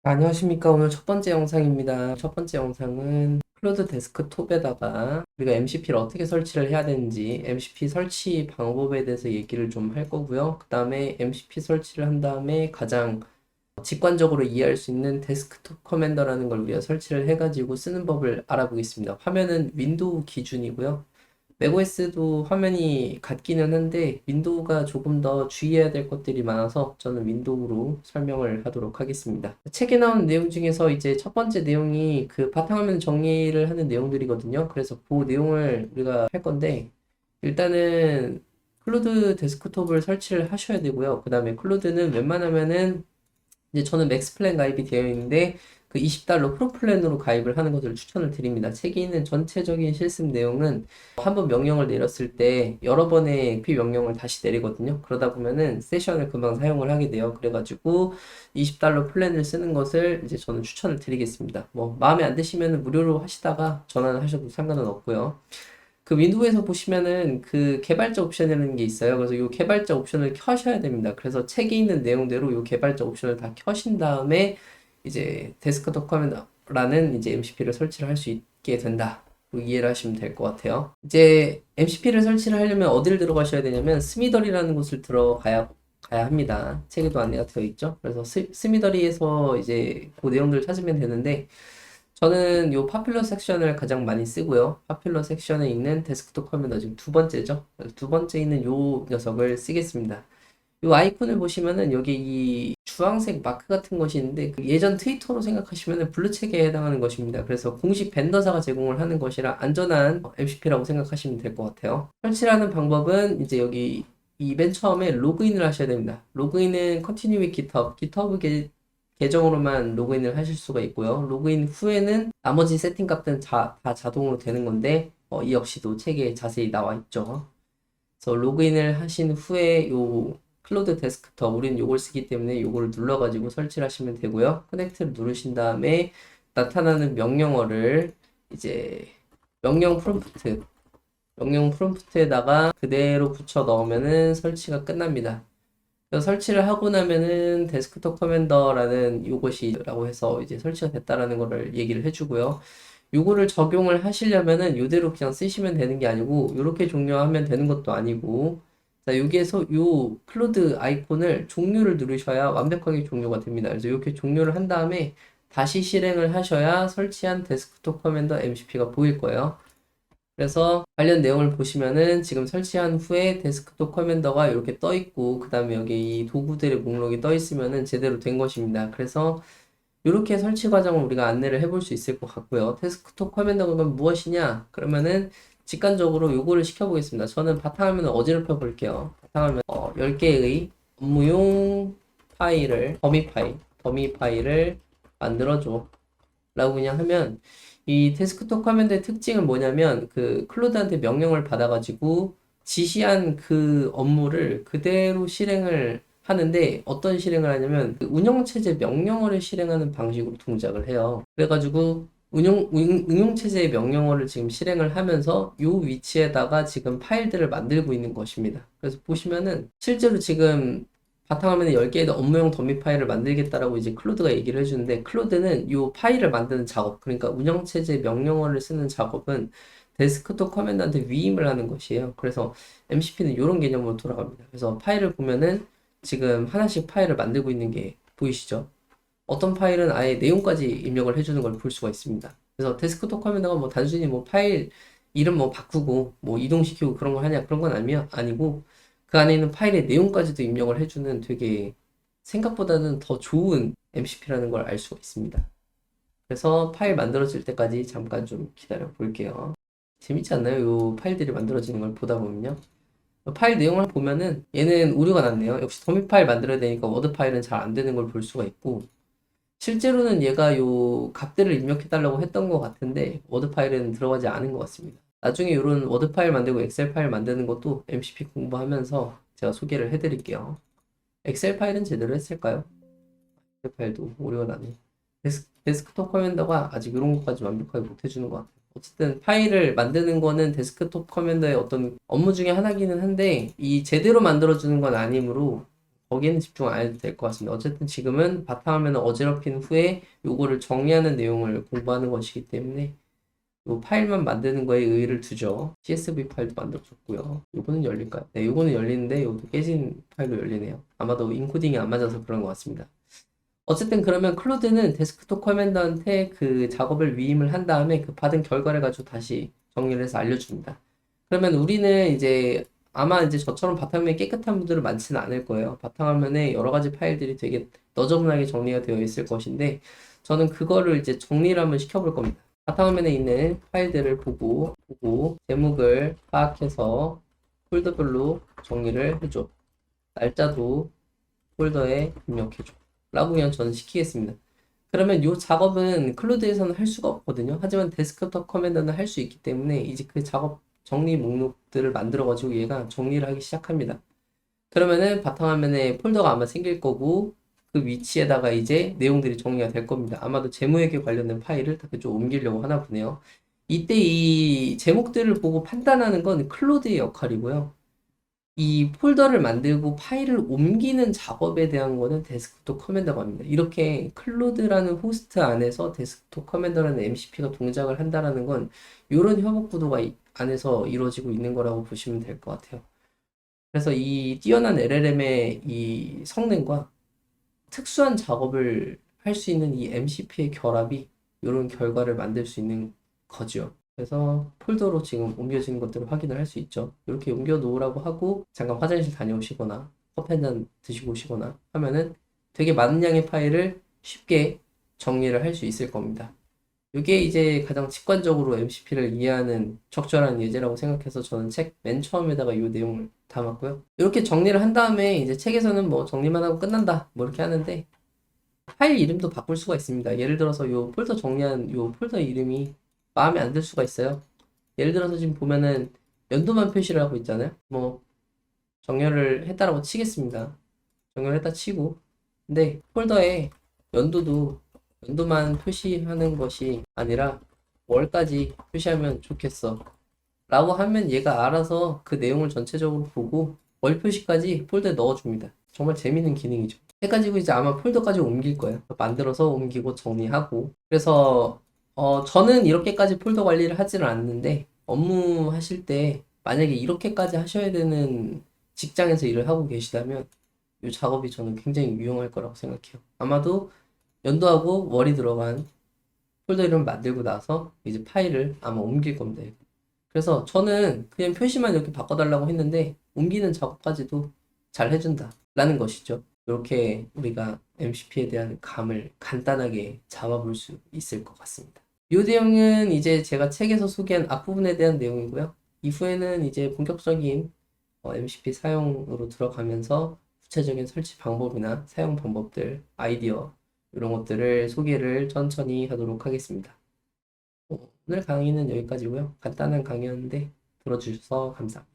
안녕하십니까. 오늘 첫 번째 영상입니다. 첫 번째 영상은 클로드 데스크톱에다가 우리가 MCP를 어떻게 설치를 해야 되는지 MCP 설치 방법에 대해서 얘기를 좀 할 거고요. 그 다음에 MCP 설치를 한 다음에 가장 직관적으로 이해할 수 있는 데스크톱 커맨더라는 걸 우리가 설치를 해가지고 쓰는 법을 알아보겠습니다. 화면은 윈도우 기준이고요. macOS도 화면이 같기는 한데 윈도우가 조금 더 주의해야 될 것들이 많아서 저는 윈도우로 설명을 하도록 하겠습니다. 책에 나오는 내용 중에서 이제 첫 번째 내용이 그 바탕화면 정리를 하는 내용들이거든요. 그래서 그 내용을 우리가 할 건데 일단은 클로드 데스크톱을 설치를 하셔야 되고요. 그 다음에 클로드는 웬만하면은 이제 저는 맥스 플랜 가입이 되어 있는데 그 $20 프로 플랜으로 가입을 하는 것을 추천을 드립니다. 책에 있는 전체적인 실습 내용은 한 번 명령을 내렸을 때 여러 번의 AP 명령을 다시 내리거든요. 그러다 보면은 세션을 금방 사용을 하게 돼요. 그래가지고 $20 플랜을 쓰는 것을 이제 저는 추천을 드리겠습니다. 뭐 마음에 안 드시면 무료로 하시다가 전환을 하셔도 상관은 없고요. 그 윈도우에서 보시면은 그 개발자 옵션이라는 게 있어요. 그래서 이 개발자 옵션을 켜셔야 됩니다. 그래서 책에 있는 내용대로 이 개발자 옵션을 다 켜신 다음에 이제 데스크톱 커맨드라는 이제 MCP를 설치를 할 수 있게 된다. 이해를 하시면 될 것 같아요. 이제 MCP를 설치를 하려면 어디를 들어가셔야 되냐면 스미더리라는 곳을 가야 합니다. 책에도 안내가 되어 있죠. 그래서 스미더리에서 이제 그 내용들을 찾으면 되는데 저는 요 파퓰러 섹션을 가장 많이 쓰고요. 파퓰러 섹션에 있는 데스크톱 커맨더 지금 두 번째죠. 그래서 두 번째 있는 요 녀석을 쓰겠습니다. 요 아이콘을 보시면은 여기 이 주황색 마크 같은 것이 있는데 그 예전 트위터로 생각하시면은 블루체크에 해당하는 것입니다. 그래서 공식 벤더사가 제공을 하는 것이라 안전한 MCP라고 생각하시면 될 것 같아요. 설치하는 방법은 이제 여기 이 맨 처음에 로그인을 하셔야 됩니다. 로그인은 Continue with GitHub, 계정으로만 로그인을 하실 수가 있고요. 로그인 후에는 나머지 세팅 값들은 다 자동으로 되는 건데 이 역시도 책에 자세히 나와 있죠. 그래서 로그인을 하신 후에 요 클로드 데스크톱 우리는 요걸 쓰기 때문에 요거를 눌러가지고 설치를 하시면 되고요. 커넥트를 누르신 다음에 나타나는 명령어를 이제 명령 프롬프트에다가 그대로 붙여 넣으면은 설치가 끝납니다. 설치를 하고 나면은 데스크톱 커맨더라는 요것이라고 해서 이제 설치가 됐다라는 거를 얘기를 해주고요. 요거를 적용을 하시려면은 요대로 그냥 쓰시면 되는 게 아니고 요렇게 종료하면 되는 것도 아니고 자 여기에서 요 클로드 아이콘을 종료를 누르셔야 완벽하게 종료가 됩니다. 그래서 이렇게 종료를 한 다음에 다시 실행을 하셔야 설치한 데스크톱 커맨더 MCP가 보일 거예요. 그래서 관련 내용을 보시면은 지금 설치한 후에 데스크톱 커맨더가 이렇게 떠 있고 그 다음에 여기 이 도구들의 목록이 떠 있으면은 제대로 된 것입니다. 그래서 이렇게 설치 과정을 우리가 안내를 해볼 수 있을 것 같고요. 데스크톱 커맨더가 그럼 무엇이냐? 그러면은 직관적으로 요거를 시켜보겠습니다. 저는 바탕화면을 어지럽혀 볼게요. 바탕화면 10개의 업무용 더미 파일을 만들어줘 라고 그냥 하면 이 데스크톱 커맨드의 특징은 뭐냐면 그 클로드한테 명령을 받아가지고 지시한 그 업무를 그대로 실행을 하는데 어떤 실행을 하냐면 그 운영체제 명령어를 실행하는 방식으로 동작을 해요. 그래가지고 응용체제의 명령어를 지금 실행을 하면서 이 위치에다가 지금 파일들을 만들고 있는 것입니다. 그래서 보시면은 실제로 지금 바탕화면에 10개의 업무용 더미 파일을 만들겠다라고 이제 클로드가 얘기를 해주는데 클로드는 이 파일을 만드는 작업, 그러니까 운영체제 명령어를 쓰는 작업은 데스크톱 커맨드한테 위임을 하는 것이에요. 그래서 MCP는 이런 개념으로 돌아갑니다. 그래서 파일을 보면은 지금 하나씩 파일을 만들고 있는 게 보이시죠? 어떤 파일은 아예 내용까지 입력을 해주는 걸 볼 수가 있습니다. 그래서 데스크톱 커맨드가 뭐 단순히 뭐 파일 이름 뭐 바꾸고 뭐 이동시키고 그런 걸 하냐 그런 건 아니고 그 안에 있는 파일의 내용까지도 입력을 해주는 되게 생각보다는 더 좋은 MCP라는 걸 알 수가 있습니다. 그래서 파일 만들어질 때까지 잠깐 좀 기다려 볼게요. 재밌지 않나요? 이 파일들이 만들어지는 걸 보다 보면요. 파일 내용을 보면은 얘는 오류가 났네요. 역시 더미 파일 만들어야 되니까 워드 파일은 잘 안 되는 걸 볼 수가 있고 실제로는 얘가 요 값들을 입력해 달라고 했던 것 같은데 워드 파일은 들어가지 않은 것 같습니다. 나중에 이런 워드 파일 만들고 엑셀 파일 만드는 것도 MCP 공부하면서 제가 소개를 해드릴게요. 엑셀 파일은 제대로 했을까요? 엑셀 파일도 오류가 나네. 데스크톱 커맨더가 아직 이런 것까지 완벽하게 못 해주는 것 같아요. 어쨌든 파일을 만드는 거는 데스크톱 커맨더의 어떤 업무 중에 하나기는 한데 이 제대로 만들어주는 건 아니므로 거기에는 집중 안 해도 될 것 같습니다. 어쨌든 지금은 바탕화면을 어지럽힌 후에 요거를 정리하는 내용을 공부하는 것이기 때문에 요 파일만 만드는 거에 의의를 두죠. CSV 파일도 만들어줬고요. 요거는 열릴까요? 네, 요거는 열리는데 요것도 깨진 파일로 열리네요. 아마도 인코딩이 안 맞아서 그런 것 같습니다. 어쨌든 그러면 클로드는 데스크톱 커맨더한테 그 작업을 위임을 한 다음에 그 받은 결과를 가지고 다시 정리를 해서 알려줍니다. 그러면 우리는 이제 아마 이제 저처럼 바탕화면이 깨끗한 분들은 많지는 않을 거예요. 바탕화면에 여러 가지 파일들이 되게 너저분하게 정리가 되어 있을 것인데 저는 그거를 이제 정리를 한번 시켜볼 겁니다. 바탕화면에 있는 파일들을 보고 제목을 파악해서 폴더별로 정리를 해줘. 날짜도 폴더에 입력해줘. 라고 그냥 저는 시키겠습니다. 그러면 이 작업은 클로드에서는 할 수가 없거든요. 하지만 데스크톱 커맨더는 할 수 있기 때문에 이제 그 작업 정리 목록들을 만들어가지고 얘가 정리를 하기 시작합니다. 그러면은 바탕화면에 폴더가 아마 생길 거고 그 위치에다가 이제 내용들이 정리가 될 겁니다. 아마도 재무회계 관련된 파일을 다 그쪽 옮기려고 하나 보네요. 이때 이 제목들을 보고 판단하는 건 클로드의 역할이고요. 이 폴더를 만들고 파일을 옮기는 작업에 대한 거는 데스크톱 커맨더가 합니다. 이렇게 클로드라는 호스트 안에서 데스크톱 커맨더라는 MCP가 동작을 한다라는 건 이런 협업 구도가 안에서 이루어지고 있는 거라고 보시면 될 것 같아요. 그래서 이 뛰어난 LLM의 이 성능과 특수한 작업을 할 수 있는 이 MCP의 결합이 이런 결과를 만들 수 있는 거죠. 그래서 폴더로 지금 옮겨진 것들을 확인을 할 수 있죠. 이렇게 옮겨 놓으라고 하고 잠깐 화장실 다녀오시거나 커피 한 잔 드시고 오시거나 하면은 되게 많은 양의 파일을 쉽게 정리를 할 수 있을 겁니다. 이게 이제 가장 직관적으로 MCP를 이해하는 적절한 예제라고 생각해서 저는 책 맨 처음에다가 이 내용을 담았고요. 이렇게 정리를 한 다음에 이제 책에서는 뭐 정리만 하고 끝난다 뭐 이렇게 하는데 파일 이름도 바꿀 수가 있습니다. 예를 들어서 이 폴더 정리한 이 폴더 이름이 마음에 안 들 수가 있어요. 예를 들어서 지금 보면은 연도만 표시를 하고 있잖아요. 뭐 정렬을 했다라고 치겠습니다. 정렬을 했다 치고 근데 폴더에 연도도 연도만 표시하는 것이 아니라 월까지 표시하면 좋겠어 라고 하면 얘가 알아서 그 내용을 전체적으로 보고 월 표시까지 폴더에 넣어줍니다. 정말 재밌는 기능이죠. 해가지고 이제 아마 폴더까지 옮길 거예요. 만들어서 옮기고 정리하고 그래서 저는 이렇게까지 폴더 관리를 하지는 않는데 업무 하실 때 만약에 이렇게까지 하셔야 되는 직장에서 일을 하고 계시다면 이 작업이 저는 굉장히 유용할 거라고 생각해요. 아마도 연도하고 월이 들어간 폴더 이름을 만들고 나서 이제 파일을 아마 옮길 겁니다. 그래서 저는 그냥 표시만 이렇게 바꿔달라고 했는데 옮기는 작업까지도 잘 해준다 라는 것이죠. 이렇게 우리가 MCP에 대한 감을 간단하게 잡아볼 수 있을 것 같습니다. 이 내용은 이제 제가 책에서 소개한 앞부분에 대한 내용이고요. 이후에는 이제 본격적인 MCP 사용으로 들어가면서 구체적인 설치 방법이나 사용 방법들, 아이디어 이런 것들을 소개를 천천히 하도록 하겠습니다. 오늘 강의는 여기까지고요. 간단한 강의였는데 들어주셔서 감사합니다.